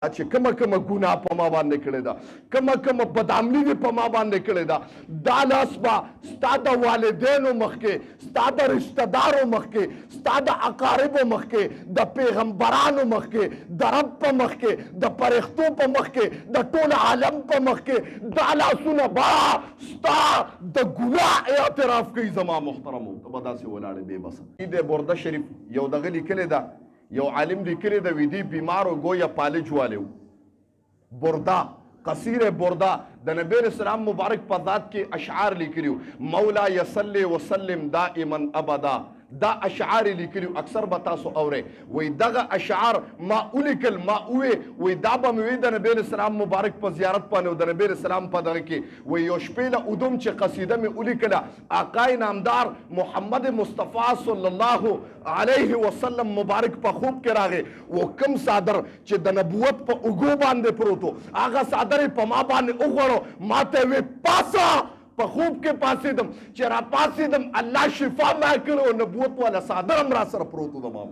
چې کومه ګناه په ما باندې کړې ده، کومه بدعملي دې په ما باندې کړې ده، دا لاس به ستا د والدینو مخکې، ستا د رشته دارو مخکې، ستا د اقاربو مخکې، د پیغمبرانو مخکې، د رب په مخکې، د فرښتو په مخکې، د ټول عالم په مخکې دا لاسونه به ستا د ګناه اعتراف کوي. زما محترمو ته به داسې ولاړې بې بسه. د برده شریف یو دغه لیکلې ده، یو عالم لیکلی د ویدی بیمارو گویا پالج والے بردا قصیر بردا د نبی علیہ السلام مبارک په ذات کې اشعار لیکلیو، مولا یصلی وسلم دائما ابدا. دا اشعار لیکلیو اکثر به تاسو اورئ. وی دغه اشعار ما ولیکل، ما ووی وی دا به مې وی د نبی علیہ السلام مبارک په زیارت باندې او د نبی علیہ السلام په دغه کې وی یو شپې له ادوم چې قصیده مې ولیکله، آقای نامدار محمد مصطفی صلی الله علیه وسلم مبارک په خوب کې راغی. و کم صادر چې د نبوت په اوږو باندې پروت و، هغه صادر یې په ما باندې وغوړو، ما ته وی پاسه. په خوب کې پاسېدم، چې را پاسېدم الله شفا ما کړو، نبوت والا صادر هم را سره پروت و. د ما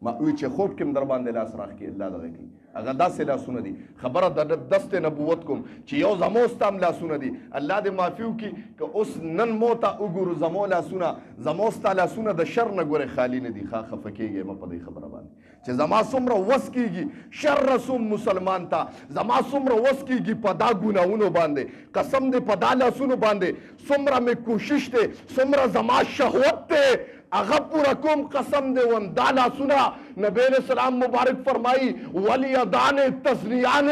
ما وی چې خوب کې م در باندې لاس راښکي الله دغه کوي، هغه داسې لاسونه دي. خبره د دست نبوت کوم چې یو زمو ستا هم لاسونه دي. الله دې معافي وکړي که اوس نن مو ته وګورو زمو لاسونه، زمو ستا لاسونه د شر نه ګورې خالي نه دي. خفه کېږئ مه په دې خبره باندې چې زما څومره وس کېږي شر رسوم مسلمان ته، زما څومره وس کېږي په دا ګناهونو باندې، قسم دې په دا لاسونو باندې څومره مې کوشش دی، څومره زما شهوت دی، هغه پوره کوم. قسم دې وم دا لاسونه نبی علیہ السلام مبارک فرمایي ولیدان تزنیان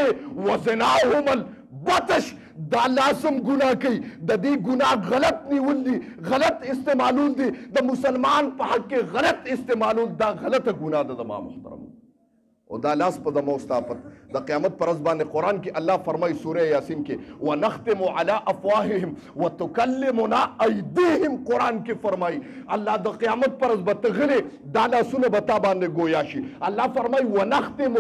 وزناهم البطش. دا لاسم ګناه کوي، د دې ګناه غلط نیول دي، غلط استعمالول دي، د مسلمان په حق کې غلط استعمالول دا غلطه ګناه ده. زما محترمو او دا لاس په زمو ستا په د قیامت پر ورځ باندې قرآن کې الله فرمایي سوره یاسین کې ونختم علی افواههم وتکلمنا ایدیهم. قرآن کې فرمایي الله د قیامت پر ورځ به ته غلې دا لاسونه به تا باندې ګویا شي. الله فرمایي ونختم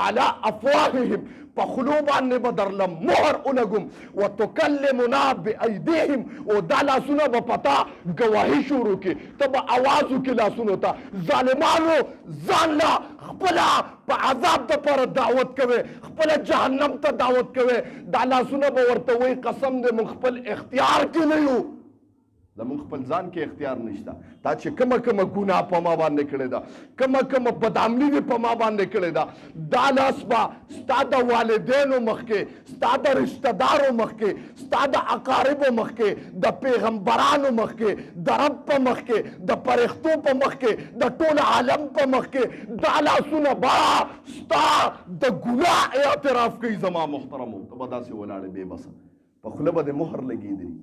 علی افواههم، په خولو باندې به درله مهر ولګم، وتکلمنا بایدیهم، او دا لاسونه به پتا ګواهي شروع کړي، ته به اواز وکړي لاسونو ته ظالمانو ځان له خپله په عذاب دپاره دعوت کوي، خپله جهنم ته دعوت کوي. دا لاسونه به ورته وایي قسم دې موږ خپل اختیار کې نه یو، زموږ خپل ځان کې اختیار نشته. تا چې کومه ګناه په ما باندې کړې ده، کومه بدعملي دې په ما باندې کړې ده، دا لاس به ستا د والدینو مخکې، ستا د رشته دارو مخکې، ستا د اقاربو مخکې، د پیغمبرانو مخکې، د رب په مخکې، د فرښتو په مخکې، د ټول عالم په مخکې دا لاسونه به ستا د ګناه اعتراف کوي. زما محترمو ته به داسې ولاړې بې بسه، په خوله به دې مهر لګېدلي،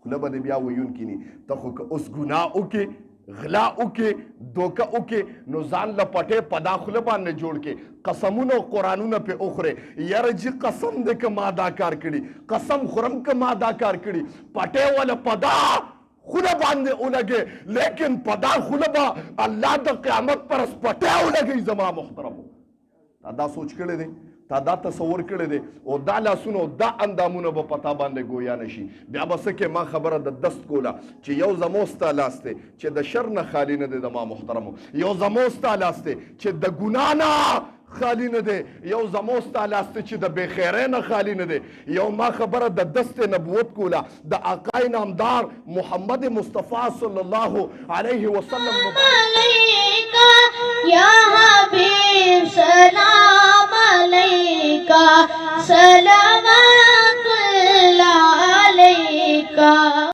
خوله به دې بیا ویونکي ني. ته خو که اوس ګناه وکې، غلا وکې، دوکه وکې، نو ځان له پټې په دا خوله باندې جوړ کې قسمونه او قرآنونه پې وخورې. یاره جي قسم دې که ما دا کار کړي، قسم خورم که ما دا کار کړي، پټې وله په دا خوله باندې ولګې، لیکن په دا خوله به الله د قیامت پر ورځ پټې ولګوي. زما محترمو تا دا سوچ کړی دی، تا دا تصور کړی دی، او دا لاسونه او دا اندامونه به پتا باندې ګویا نشي. بیا به څه کې ما خبره د دست کوله چې یو زمو ستا لاس دی چې د شر نه خالي نه دی. زما محترمو یو زمو ستا لاس دی چې د ګناه نه خالی نه دی، یو زمو ستا لاس دی چې د بې خیرۍ نه خالی نه دی. یو ما خبره د دست نبوت کوله د آقای نامدار محمد مصطفی صلی الله علیه وسلم علیکا یا حبیب سلام علیکا صلوات اللہ